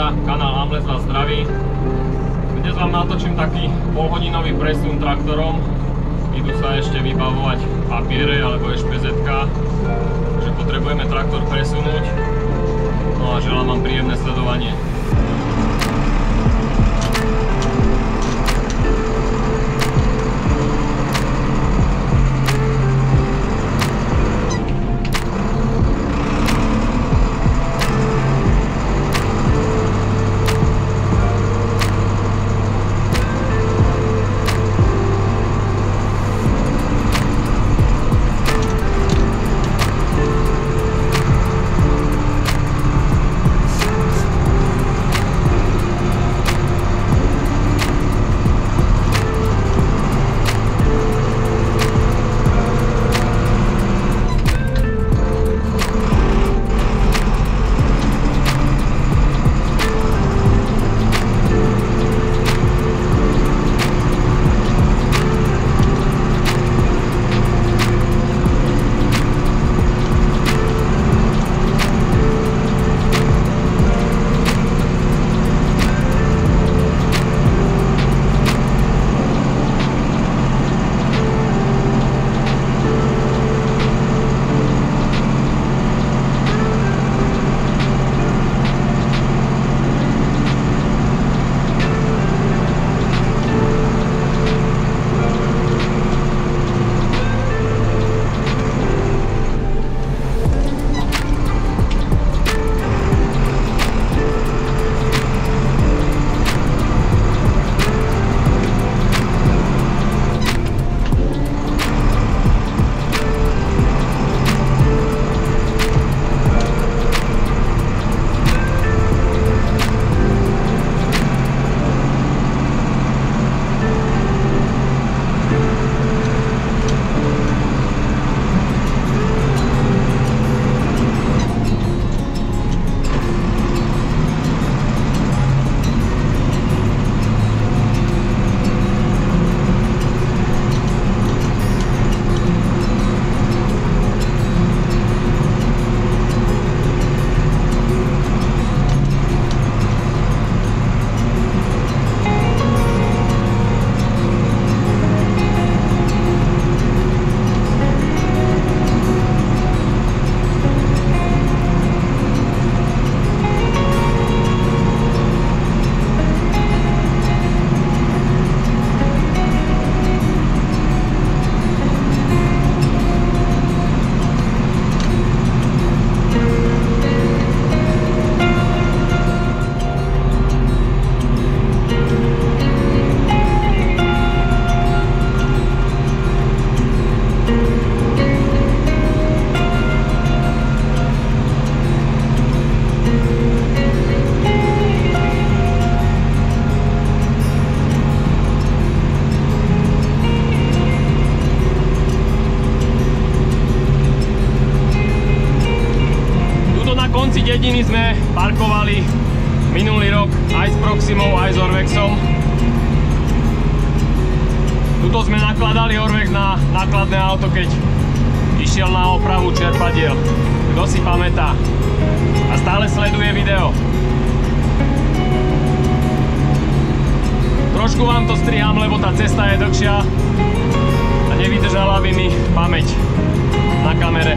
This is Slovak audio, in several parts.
priatelia, kanál Hamlet vás zdraví. Dnes vám natočím taký polhodinový presun traktorom. Idú sa ešte vybavovať papiere alebo ešpezetka, že potrebujeme traktor presunúť. No a želám vám príjemné sledovanie. Dediny sme parkovali minulý rok aj s Proximou, aj s Orvexom. Tuto sme nakladali Orvex na nákladné auto, keď išiel na opravu čerpadiel. Kto si pamätá a stále sleduje video. Trošku vám to striham, lebo tá cesta je dlhšia a nevydržala by mi pamäť na kamere.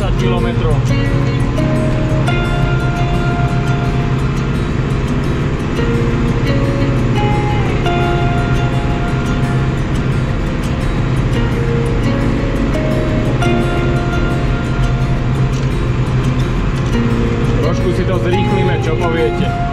10 km. Trošku si to zrýchlime, čo poviete?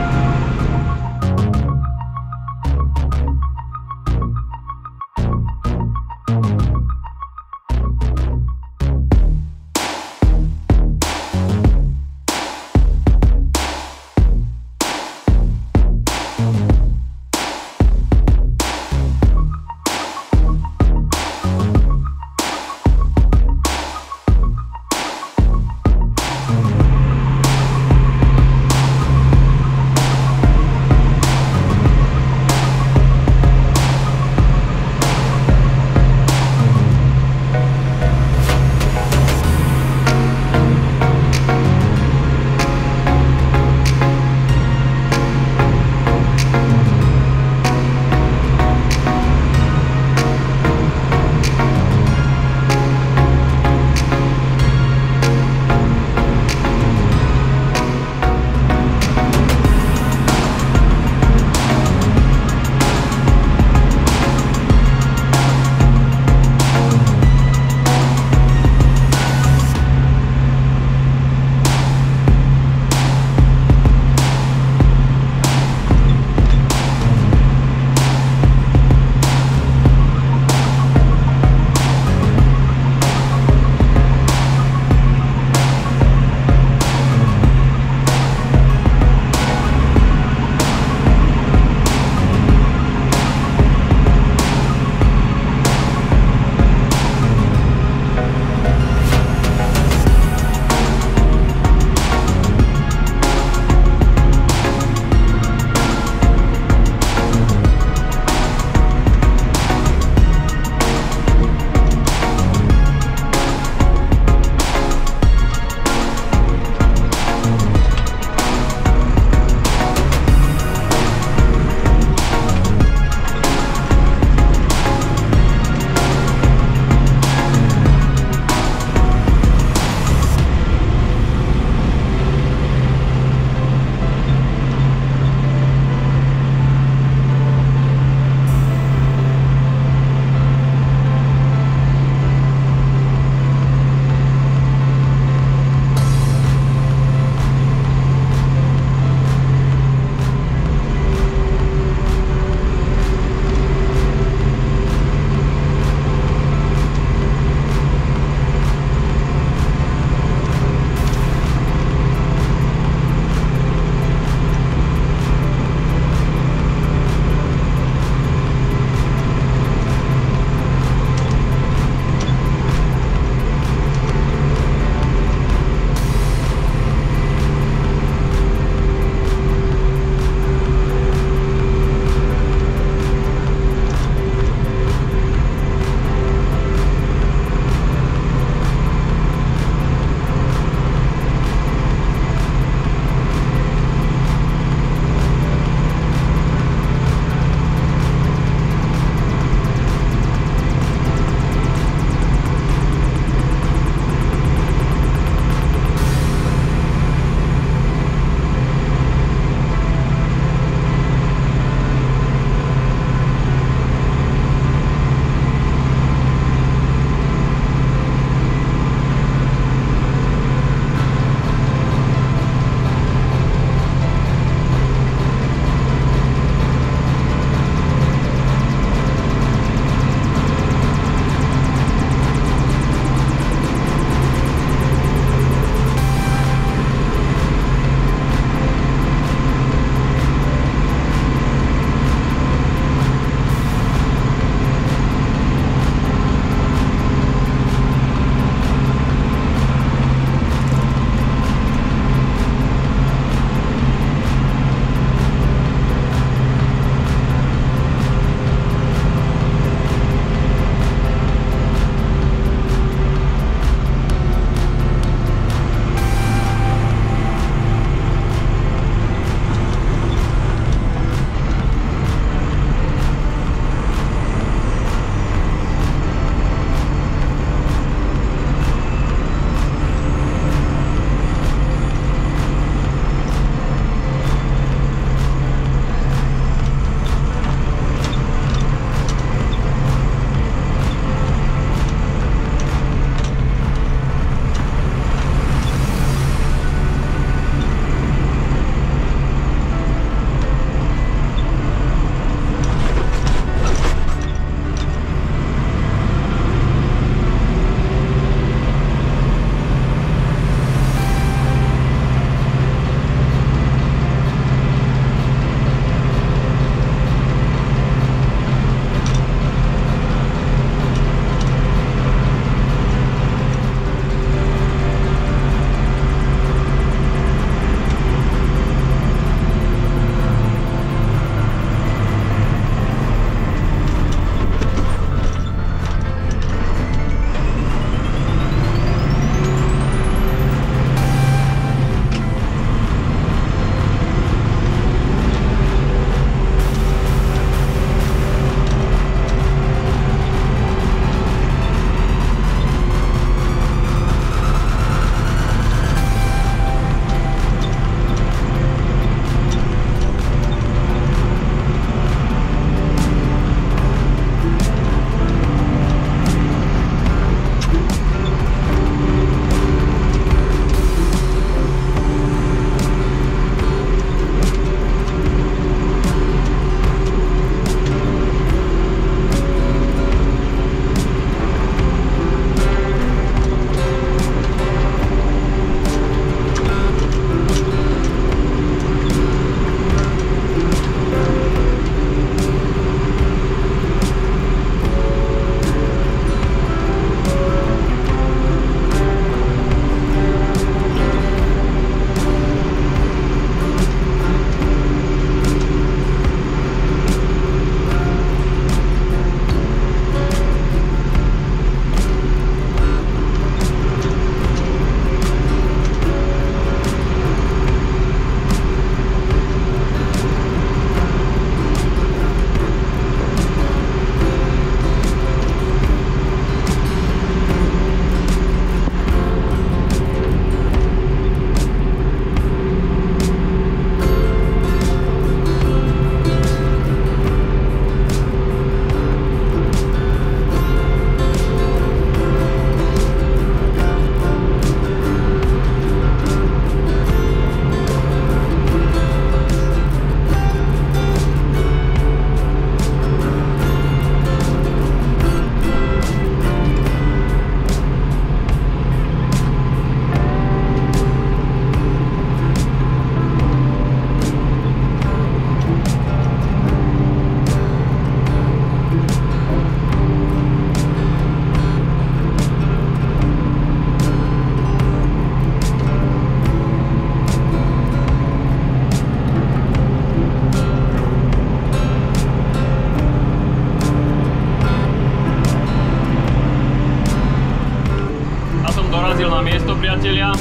dorazil na miesto, priatelia.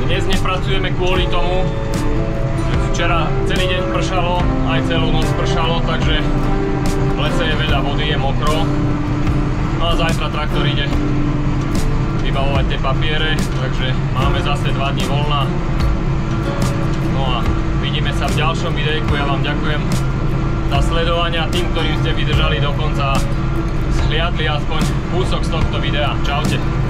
Dnes nepracujeme kvôli tomu, že včera celý deň pršalo, aj celú noc pršalo, takže v lese je veľa vody, je mokro. No a zajtra traktor ide vybavovať tie papiere, takže máme zase 2 dní voľna. No a vidíme sa v ďalšom videjku. Ja vám ďakujem za sledovanie a tým, ktorým ste vydržali do konca, zhliadli aspoň kúsok z tohto videa. Čaute.